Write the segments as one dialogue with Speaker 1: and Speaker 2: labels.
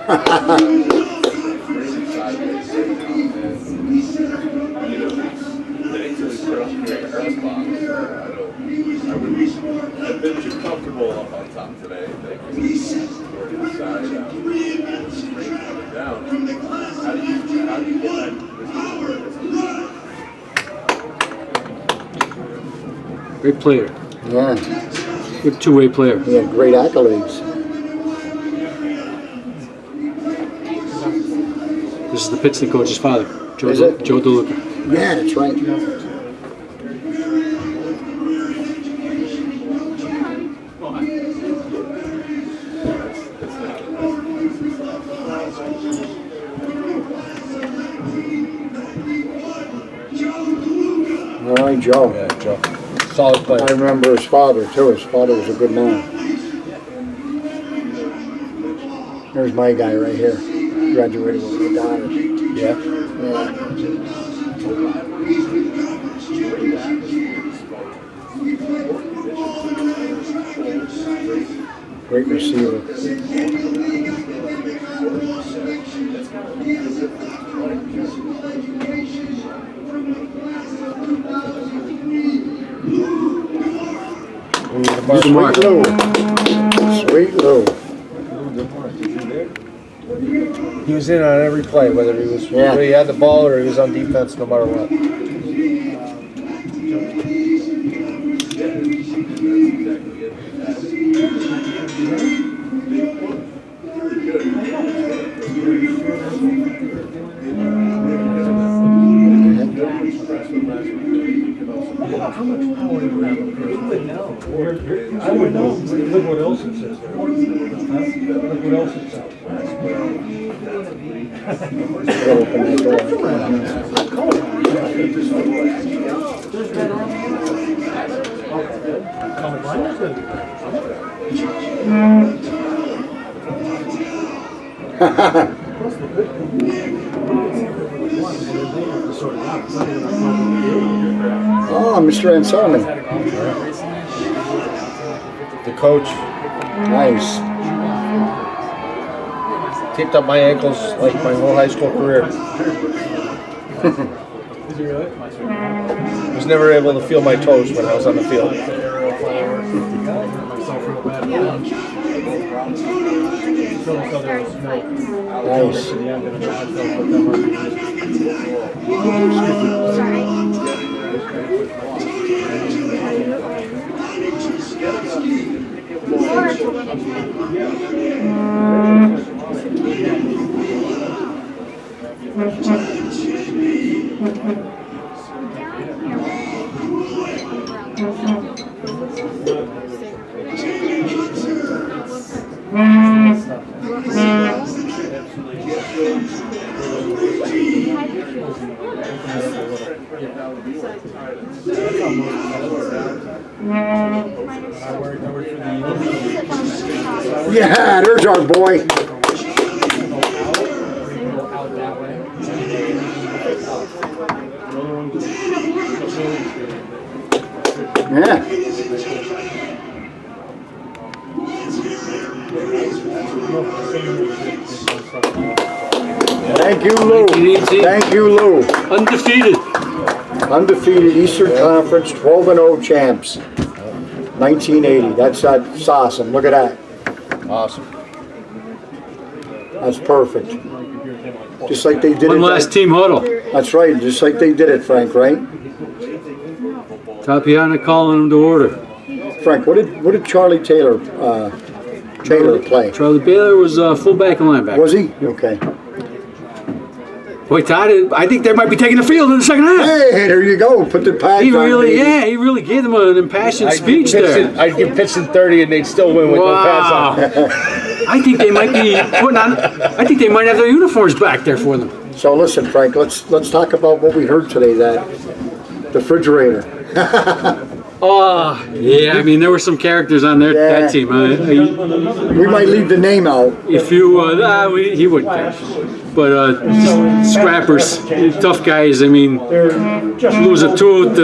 Speaker 1: I've been too comfortable up on top today. Down. How do you get that?
Speaker 2: Great player.
Speaker 3: Yeah.
Speaker 2: Good two-way player.
Speaker 3: He had great accolades.
Speaker 2: This is the pitching coach's father, Joe DeLuca.
Speaker 3: Yeah, that's right. All right, Joe.
Speaker 4: Yeah, Joe. Solid player.
Speaker 3: I remember his father, too. His father was a good man. There's my guy right here. Graduated with my daughter.
Speaker 4: Yeah.
Speaker 3: Yeah. Great receiver.
Speaker 2: Mark.
Speaker 3: Sweet Lou. Sweet Lou.
Speaker 4: He was in on every play, whether he was whether he had the ball or he was on defense, no matter what.
Speaker 5: How much power do you have? You would know. I would know. Look what else it says there. Look what else it says.
Speaker 3: Oh, Mr. Anselmi.
Speaker 4: The coach
Speaker 3: Nice.
Speaker 4: taped up my ankles like my whole high school career. I was never able to feel my toes when I was on the field.
Speaker 3: Nice. Yeah, there's our boy. Yeah. Thank you, Lou. Thank you, Lou.
Speaker 2: Undefeated.
Speaker 3: Undefeated Eastern Conference 12-0 champs. 1980. That's awesome. Look at that.
Speaker 4: Awesome.
Speaker 3: That's perfect. Just like they did
Speaker 2: One
Speaker 3: it.
Speaker 2: last team huddle.
Speaker 3: That's right. Just like they did it, Frank, right?
Speaker 2: Tapiana calling him to order.
Speaker 3: Frank, what did Charlie Taylor play?
Speaker 2: Charlie Baylor was fullback and linebacker.
Speaker 3: Was he? Okay.
Speaker 2: Boy, Todd, I think they might be taking the field in the second half.
Speaker 3: Hey, there you go. Put the pads
Speaker 2: He
Speaker 3: on.
Speaker 2: really,
Speaker 3: baby.
Speaker 2: he really gave them an impassioned speech there.
Speaker 4: I'd give Pittston 30 and they'd still win with no pads on.
Speaker 2: I think they might be putting on. I think they might have their uniforms back there for them.
Speaker 3: So listen, Frank. Let's talk about what we heard today. That the refrigerator.
Speaker 2: Oh, yeah. I mean, there were some characters on there that team.
Speaker 3: We might leave the name out.
Speaker 2: If you, he wouldn't care. just scrappers, tough guys. I mean, lose a tooth,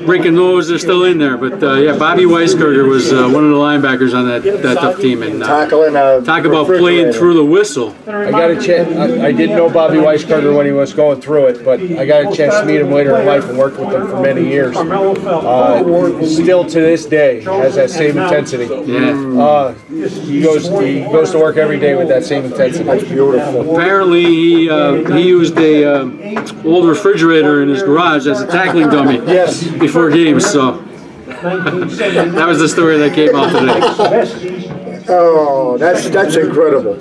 Speaker 2: break a nose, they're still in there. But yeah, Bobby Weiskarter was one of the linebackers on that tough team. And
Speaker 3: Tackling a
Speaker 2: talk about playing through the whistle.
Speaker 4: I got a chance. I didn't know Bobby Weiskarter when he was going through it, but I got a chance to meet him later in life and worked with him for many years. Still to this day has that same intensity.
Speaker 2: Yeah.
Speaker 4: He goes to work every day with that same intensity.
Speaker 3: That's beautiful.
Speaker 2: Apparently, he used a old refrigerator in his garage as a tackling dummy.
Speaker 4: Yes.
Speaker 2: Before games, so that was the story that came out today.
Speaker 3: Oh, that's incredible.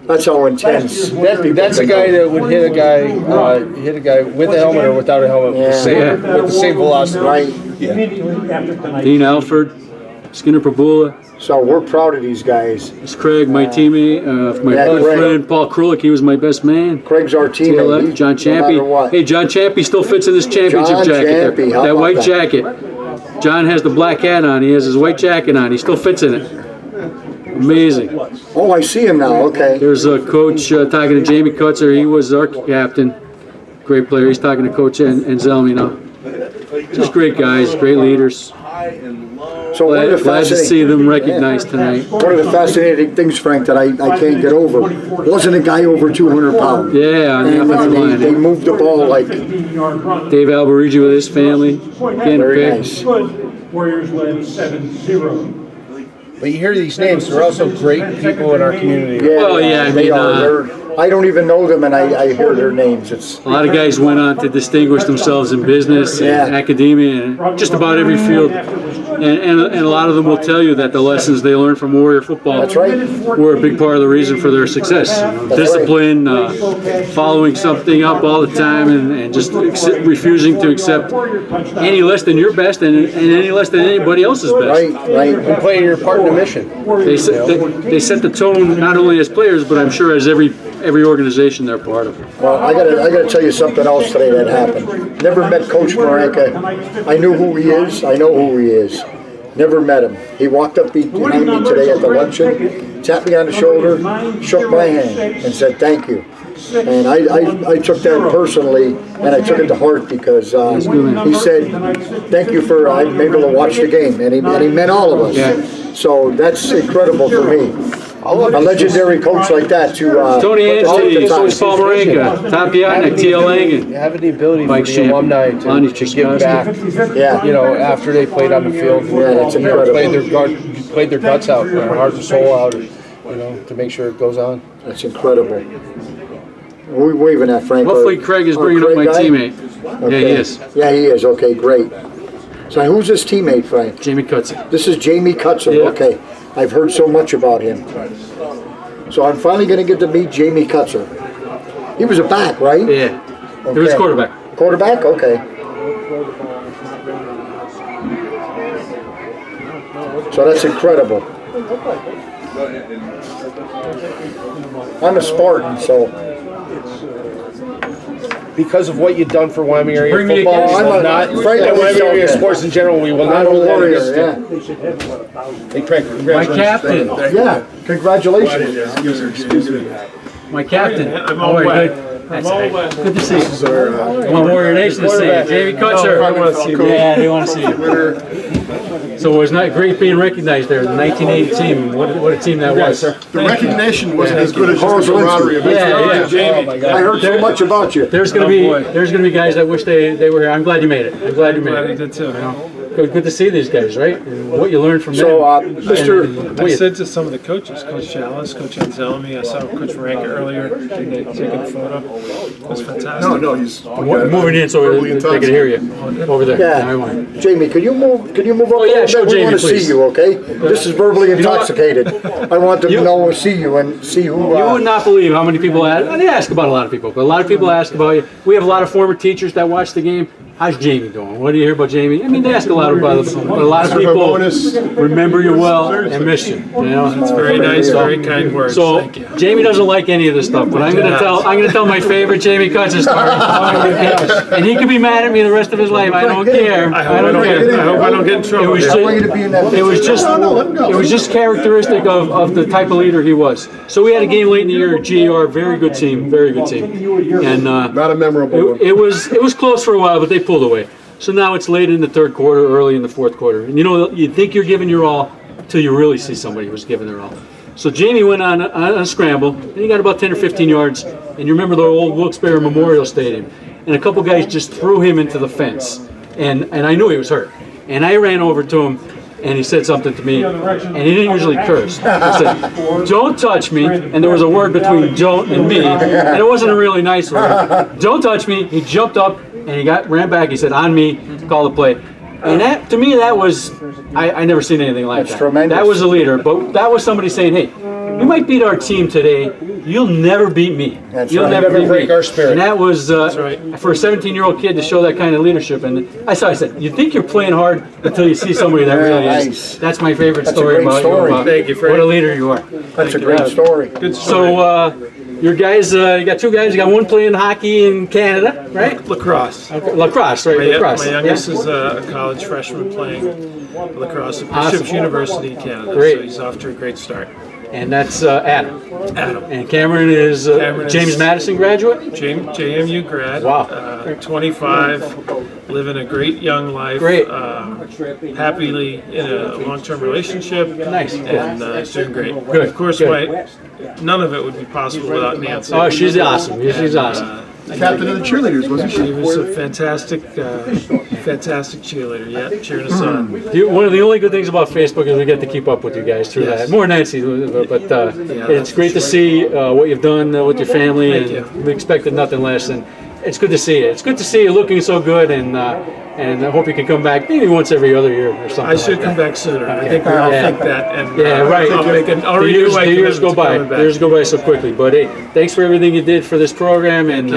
Speaker 3: That's how intense.
Speaker 4: That's a guy that would hit a guy with a helmet or without a helmet with the same velocity.
Speaker 3: Right.
Speaker 5: Immediately after tonight.
Speaker 2: Dean Alford, Skinner Pabula.
Speaker 3: So we're proud of these guys.
Speaker 2: It's Craig, my teammate, my good
Speaker 3: Craig.
Speaker 2: friend Paul Krulik. He was my best man.
Speaker 3: Craig's our
Speaker 2: To the
Speaker 3: teammate.
Speaker 2: left, John
Speaker 3: No matter
Speaker 2: Champy.
Speaker 3: what.
Speaker 2: Hey, John Champy still fits in this championship
Speaker 3: John
Speaker 2: jacket there.
Speaker 3: Champy, how
Speaker 2: That
Speaker 3: about
Speaker 2: white
Speaker 3: that?
Speaker 2: jacket. John has the black hat on. He has his white jacket on. He still fits in it. Amazing.
Speaker 3: Oh, I see him now. Okay.
Speaker 2: There's a coach talking to Jamie Kutzer. He was our captain. Great player. He's talking to Coach Anselmi now. Just great guys, great leaders.
Speaker 1: High and low.
Speaker 3: So one of the
Speaker 2: Glad to see
Speaker 3: fascinating,
Speaker 2: them recognized tonight.
Speaker 3: one of the fascinating things, Frank, that I can't get over wasn't a guy over 200 pounds.
Speaker 2: Yeah, on the
Speaker 3: And
Speaker 2: offensive
Speaker 3: they
Speaker 2: line.
Speaker 3: moved the ball like
Speaker 2: Dave Alberigi with his family. Again,
Speaker 3: very
Speaker 2: big.
Speaker 3: nice.
Speaker 5: Warriors led 7-0.
Speaker 4: But you hear these names, they're also great people in our community.
Speaker 3: Yeah,
Speaker 2: Well, yeah, I
Speaker 3: they
Speaker 2: mean,
Speaker 3: are. I don't even know them, and I hear their names. It's
Speaker 2: A lot of guys went on to distinguish themselves in business and academia and just about every field. And a lot of them will tell you that the lessons they learned from Warrior football
Speaker 3: That's right.
Speaker 2: were a big part of the reason for their success. Discipline, following something up all the time, and just refusing to accept any less than your best and any less than anybody else's best.
Speaker 3: right.
Speaker 4: And playing your part in the mission.
Speaker 2: They set the tone not only as players, but I'm sure as every organization they're part of.
Speaker 3: Well, I gotta tell you something else today that happened. Never met Coach Maranka. I knew who he is. I know who he is. Never met him. He walked up behind me today at the luncheon, tapped me on the shoulder, shook my hand, and said thank you. And I took that personally, and I took it to heart because he said, thank you for I'm able to watch the game, and he meant all of us.
Speaker 2: Yeah.
Speaker 3: So that's incredible for me. A legendary coach like that to
Speaker 2: Tony
Speaker 3: put this
Speaker 2: Anstey,
Speaker 3: at the
Speaker 2: so
Speaker 3: top.
Speaker 2: is Paul Marenka, Tom Piotnik, T.L. Langen.
Speaker 4: Having the ability
Speaker 2: Mike
Speaker 4: for the
Speaker 2: Champion,
Speaker 4: alumni
Speaker 2: Lonnie
Speaker 4: to give back,
Speaker 3: Yeah.
Speaker 4: after they played on the field.
Speaker 3: Yeah, that's incredible.
Speaker 4: Played their guts out, their heart and soul out, to make sure it goes on.
Speaker 3: That's incredible. We're waving at Frank.
Speaker 2: Hopefully Craig is bringing up my
Speaker 3: Craig guy?
Speaker 2: teammate. Yeah, he is.
Speaker 3: Yeah, he is. Okay, great. So who's this teammate, Frank?
Speaker 2: Jamie Kutzer.
Speaker 3: This is Jamie Kutzer.
Speaker 2: Yeah.
Speaker 3: Okay, I've heard so much about him. So I'm finally going to get to meet Jamie Kutzer. He was a back, right?
Speaker 2: Yeah. He was
Speaker 3: Okay.
Speaker 2: quarterback.
Speaker 3: Quarterback? Okay. So that's incredible. I'm a Spartan, so
Speaker 4: Because of what you've done for Wyoming area
Speaker 2: Bring me a
Speaker 4: football,
Speaker 2: guest.
Speaker 4: we will
Speaker 3: I'm a-
Speaker 4: not,
Speaker 3: Frank,
Speaker 4: and Wyoming area
Speaker 3: okay.
Speaker 4: sports in general, we will not
Speaker 3: I'm a
Speaker 4: hold that
Speaker 3: warrior.
Speaker 4: against
Speaker 3: Yeah.
Speaker 4: you. Hey, Craig,
Speaker 2: My
Speaker 4: congratulations.
Speaker 2: captain.
Speaker 3: Yeah. Congratulations.
Speaker 2: My captain. All right, good. That's good to see you. Come on, Warrior Nation to see you. Jamie Kutzer.
Speaker 4: I want to see you.
Speaker 2: Yeah, they want to see you. So it was not great being recognized there, the 1980 team. What a team that was.
Speaker 6: The recognition wasn't as good as just the camaraderie of it.
Speaker 2: Yeah, yeah.
Speaker 4: Oh, my God.
Speaker 3: I heard so much about you.
Speaker 2: There's gonna be guys that wish they were here. I'm glad you made it. I'm glad you made it.
Speaker 7: did too.
Speaker 2: Good to see these guys, right? And what you learned from them.
Speaker 3: So,
Speaker 2: And
Speaker 3: Mr.
Speaker 2: what
Speaker 7: I
Speaker 2: you-
Speaker 7: said to some of the coaches, Coach Chalice, Coach Anselmi, I saw Coach Ranka earlier, taking a photo. It was fantastic.
Speaker 6: No, he's
Speaker 2: moving in so they can hear you over there.
Speaker 3: Yeah.
Speaker 2: I want.
Speaker 3: Jamie, could you move up
Speaker 2: yeah,
Speaker 3: a little
Speaker 2: show
Speaker 3: bit? We
Speaker 2: Jamie,
Speaker 3: want to see
Speaker 2: please.
Speaker 3: you, okay? This is verbally
Speaker 2: know what?
Speaker 3: intoxicated. I want them to know, see you, and see who.
Speaker 2: You would not believe how many people ask. They ask about a lot of people, but a lot of people ask about you. We have a lot of former teachers that watch the game. how's Jamie doing? What do you hear about Jamie? I mean, they ask a lot about it, but a lot of people remember you well and miss you. You know,
Speaker 7: It's very nice, very kind words.
Speaker 2: so
Speaker 7: Thank you.
Speaker 2: Jamie doesn't like any of this stuff, but I'm gonna tell my favorite Jamie Cutz's story, and he can be mad at me the rest of his life. I don't care.
Speaker 7: I hope I don't get in trouble.
Speaker 2: It was just characteristic of the type of leader he was. So we had a game late in the year, GR, very good team, and
Speaker 6: Not a memorable one.
Speaker 2: it was close for a while, but they pulled away. So now it's late in the third quarter, early in the fourth quarter, and you think you're giving your all till you really see somebody who's giving their all. So Jamie went on a scramble, and he got about 10 or 15 yards, and you remember the old Wilkes-Barre Memorial Stadium, and a couple guys just threw him into the fence, and I knew he was hurt, and I ran over to him, and he said something to me, and he didn't usually curse. He said, "Don't touch me," and there was a word between "don't" and "me," and it wasn't a really nice word. "Don't touch me." He jumped up, and he ran back. He said, "On me," call the play. And that, to me, that was, I never seen anything like
Speaker 3: That's
Speaker 2: that.
Speaker 3: tremendous.
Speaker 2: That was a leader, but that was somebody saying, "Hey, you might beat our team today. You'll never beat me.
Speaker 3: That's
Speaker 2: You'll
Speaker 3: right.
Speaker 2: never
Speaker 4: Never
Speaker 2: beat
Speaker 4: break
Speaker 2: me."
Speaker 4: our spirit.
Speaker 2: And that was for a 17-year-old kid to show that kind of leadership. And I said, "You think you're playing hard until you see somebody that really
Speaker 3: Nice.
Speaker 2: is." That's my favorite
Speaker 3: That's a
Speaker 2: story
Speaker 3: great
Speaker 2: about
Speaker 3: story.
Speaker 2: you. About
Speaker 7: Thank you, Frank.
Speaker 2: what a leader you are.
Speaker 3: That's a great story.
Speaker 7: Good story.
Speaker 2: So your guys, you got two guys. You got one playing hockey in Canada, right?
Speaker 7: Lacrosse.
Speaker 2: Lacrosse, right? Lacrosse.
Speaker 7: My
Speaker 2: Yeah.
Speaker 7: youngest is a college freshman playing lacrosse at
Speaker 2: Awesome.
Speaker 7: Bishop's University, Canada.
Speaker 2: Great.
Speaker 7: So he's off to a great start.
Speaker 2: And that's Adam.
Speaker 7: Adam,
Speaker 2: And Cameron is
Speaker 7: Cameron is-
Speaker 2: James Madison graduate.
Speaker 7: JMU grad.
Speaker 2: Wow.
Speaker 7: 25, living a great young life.
Speaker 2: Great.
Speaker 7: Happily in a long-term relationship.
Speaker 2: Nice.
Speaker 7: And he's doing great.
Speaker 2: Good,
Speaker 7: Of course,
Speaker 2: good.
Speaker 7: none of it would be possible without Nancy.
Speaker 2: Oh, she's awesome. She's awesome.
Speaker 6: Captain of the cheerleaders, wasn't
Speaker 7: She
Speaker 6: she?
Speaker 7: was a fantastic cheerleader. Yeah, cheering us on.
Speaker 2: One of the only good things about Facebook is we get to keep up with you guys through
Speaker 7: Yes.
Speaker 2: that. More Nancy, but it's great to see what you've done with your family,
Speaker 7: Thank
Speaker 2: and
Speaker 7: you.
Speaker 2: we expected nothing less. And it's good to see you. It's good to see you looking so good, and I hope you can come back maybe once every other year or something.
Speaker 7: I should
Speaker 2: like
Speaker 7: come
Speaker 2: that.
Speaker 7: back sooner. I think we all
Speaker 2: Yeah.
Speaker 7: think that. And
Speaker 2: Yeah, right.
Speaker 7: I'll make an already
Speaker 2: the
Speaker 7: my
Speaker 2: years go
Speaker 7: commitment to
Speaker 2: by.
Speaker 7: coming back.
Speaker 2: The years go by so quickly. But hey, thanks for everything you did for this program, and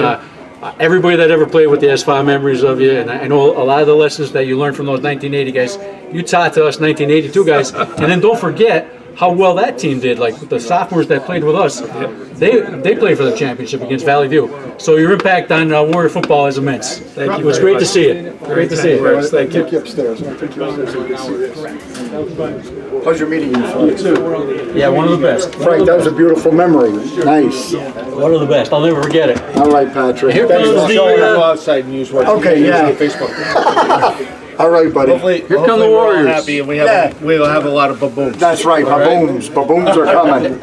Speaker 2: everybody that ever played with you has fond memories of you. And I know a lot of the lessons that you learned from those 1980 guys, you taught to us 1982 guys. And then don't forget how well that team did. Like the sophomores that played with us, they played for the championship against Valley View. So your impact on Warrior football is immense.
Speaker 7: Thank you
Speaker 2: It was
Speaker 7: very
Speaker 2: great to
Speaker 7: much.
Speaker 2: see you. Great to see
Speaker 7: kind
Speaker 2: you.
Speaker 7: words. Thank you.
Speaker 6: Take you upstairs. I'll take you upstairs so we can see this.
Speaker 3: Pleasure meeting you, Frank.
Speaker 2: Yeah, one of the best.
Speaker 3: Frank, that was a beautiful memory. Nice.
Speaker 2: One of the best. I'll never forget it.
Speaker 3: All right, Patrick.
Speaker 2: Here
Speaker 3: Thanks
Speaker 2: comes
Speaker 3: a
Speaker 2: the,
Speaker 3: lot.
Speaker 4: I'll go outside and use what
Speaker 3: Okay,
Speaker 4: use
Speaker 3: yeah.
Speaker 4: the Facebook.
Speaker 3: All right, buddy.
Speaker 4: Hopefully,
Speaker 2: come the
Speaker 4: hopefully we're all
Speaker 2: Warriors.
Speaker 4: happy and
Speaker 3: Yeah.
Speaker 4: we'll have a lot of baboons.
Speaker 3: That's right, baboons. Baboons are coming.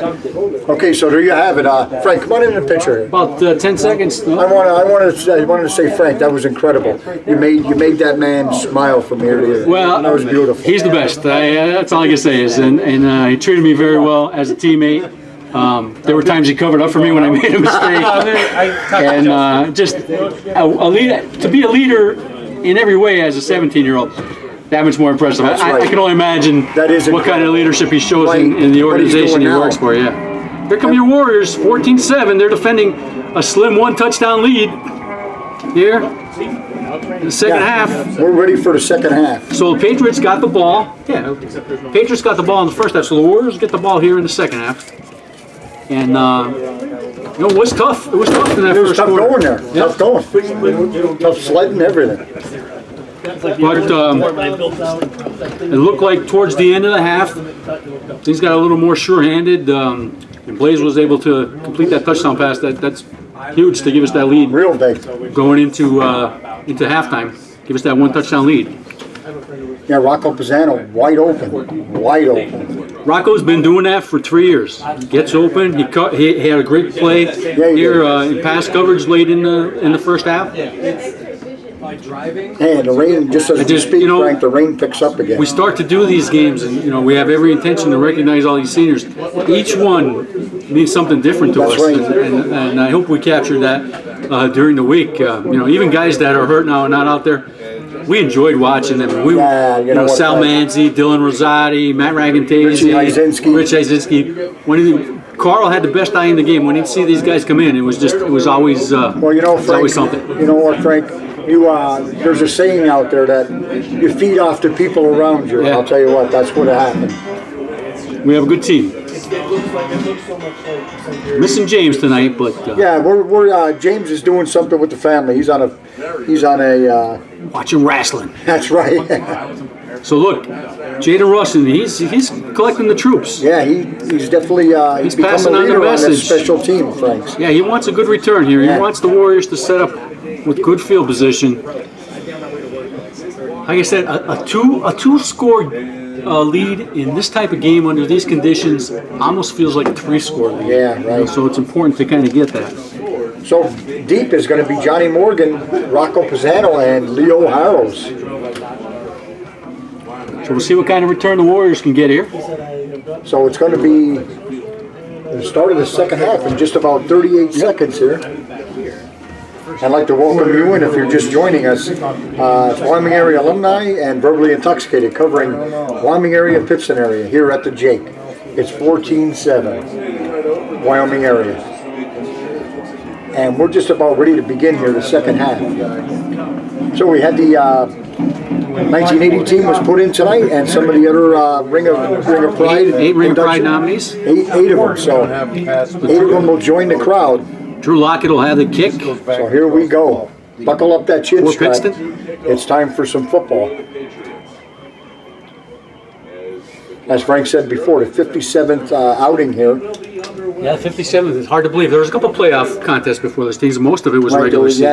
Speaker 3: Okay, so there you have it. Frank, come on in the picture.
Speaker 2: About 10 seconds.
Speaker 3: I wanted to say, Frank, that was incredible. You made that man smile from ear to ear.
Speaker 2: Well,
Speaker 3: that was beautiful.
Speaker 2: He's the best. That's all I can say is, and he treated me very well as a teammate. There were times he covered up for me when I made a mistake, and just a leader, to be a leader in every way as a 17-year-old. That much more impressive.
Speaker 3: That's
Speaker 2: I
Speaker 3: right.
Speaker 2: can only imagine
Speaker 3: That is
Speaker 2: what kind of
Speaker 3: incredible.
Speaker 2: leadership he shows
Speaker 3: Right.
Speaker 2: in the
Speaker 3: What he's
Speaker 2: organization
Speaker 3: doing
Speaker 2: he
Speaker 3: now.
Speaker 2: works for. Yeah. Here come your Warriors, 14-7. They're defending a slim one-touchdown lead here in the second half.
Speaker 3: We're ready for the second half.
Speaker 2: So the Patriots got the ball. Yeah, Patriots got the ball in the first half. So the Warriors get the ball here in the second half. And it was tough. It was tough in that
Speaker 3: It was
Speaker 2: first
Speaker 3: tough
Speaker 2: quarter.
Speaker 3: going there.
Speaker 2: Yeah.
Speaker 3: Tough going. Tough sledding, everything.
Speaker 2: But it looked like towards the end of the half, things got a little more sure-handed. And Blaze was able to complete that touchdown pass. That's huge to give us that lead
Speaker 3: Real big.
Speaker 2: going into halftime. Give us that one touchdown lead.
Speaker 3: Yeah, Rocco Pisano, wide open. Wide open.
Speaker 2: Rocco's been doing that for 3 years. Gets open. He had a great play here in pass coverage late in the first half.
Speaker 3: And the rain, just as we speak, Frank, the rain picks up again.
Speaker 2: We start to do these games, and we have every intention to recognize all these seniors. Each one means something different to
Speaker 3: That's
Speaker 2: us,
Speaker 3: right.
Speaker 2: and I hope we capture that during the week. Even guys that are hurt now and not out there. We enjoyed watching them.
Speaker 3: Yeah, you know what,
Speaker 2: Sal
Speaker 3: Frank?
Speaker 2: Manzi, Dylan Rosati, Matt Ragantese,
Speaker 3: Rich
Speaker 2: Hyzinski. Carl had the best eye in the game. When he'd see these guys come in, it was always
Speaker 3: Well,
Speaker 2: it was
Speaker 3: Frank,
Speaker 2: always something.
Speaker 3: you know what, Frank? there's a saying out there that you feed off the people around you. And
Speaker 2: Yeah.
Speaker 3: I'll tell you what, that's what happened.
Speaker 2: We have a good team. Missing James tonight, but
Speaker 3: Yeah, we're James is doing something with the family. He's on a
Speaker 2: watching wrestling.
Speaker 3: that's right.
Speaker 2: So look, Jaden Russin, he's collecting the troops.
Speaker 3: Yeah, he's definitely
Speaker 2: He's
Speaker 3: become
Speaker 2: passing
Speaker 3: a
Speaker 2: on the
Speaker 3: leader on this
Speaker 2: message.
Speaker 3: special team, Franks.
Speaker 2: Yeah, he wants a good return here.
Speaker 3: Yeah.
Speaker 2: He wants the Warriors to set up with good field position. Like I said, a two-score lead in this type of game under these conditions almost feels like a 3-score lead.
Speaker 3: Yeah, right.
Speaker 2: So it's important to kind of get that.
Speaker 3: So deep is going to be Johnny Morgan, Rocco Pisano, and Leo Harrows.
Speaker 2: So we'll see what kind of return the Warriors can get here.
Speaker 3: So it's going to be the start of the second half in just about 38 seconds here. I'd like to welcome you in if you're just joining us. It's Wyoming area alumni and verbally intoxicated, covering Wyoming area, Pittston area here at the Jake. It's 14-7, Wyoming area. And we're just about ready to begin here the second half. So we had the 1980 team was put in tonight, and some of the other Ring of Pride.
Speaker 2: Eight Ring of Pride
Speaker 3: induction.
Speaker 2: nominees.
Speaker 3: Eight of them. So 8 of them will join the crowd.
Speaker 2: Drew Lockett will have the kick.
Speaker 3: So here we go. Buckle up that chin
Speaker 2: For
Speaker 3: strap.
Speaker 2: Pittston.
Speaker 3: It's time for some football. As Frank said before, the 57th outing here.
Speaker 2: Yeah, 57th. It's hard to believe. There was a couple playoff contests before this team. Most of it was
Speaker 3: Right,
Speaker 2: regular
Speaker 3: there was-
Speaker 2: season.